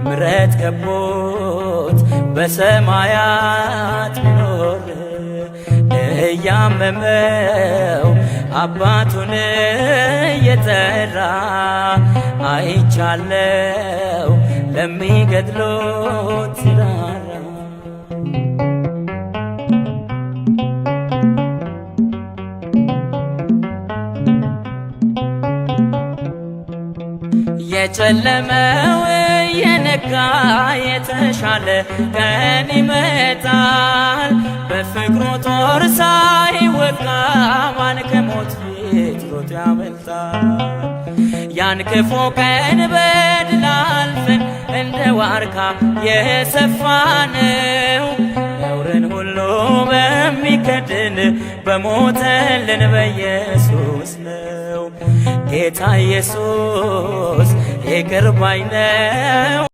ምሕረት ከቦት በሰማያት ቢኖር እያመመው አባቱን እየጠራ አይቻለው ለሚገድሎት ሲራራ የጨለመው የነጋ የተሻለ ቀን ይመጣል። በፍቅሩ ጦር ሳይወጋ ማን ከሞት ፊት ሮጦ ያመልጣል። ያን ክፉ ቀን በድል አልፈን እንደ ዋርካ የሰፋነው ነውርን ሁሉ በሚከድን በሞተልን በኢየሱስ ነው። ጌታ ኢየሱስ ይቅር ባይ ነው።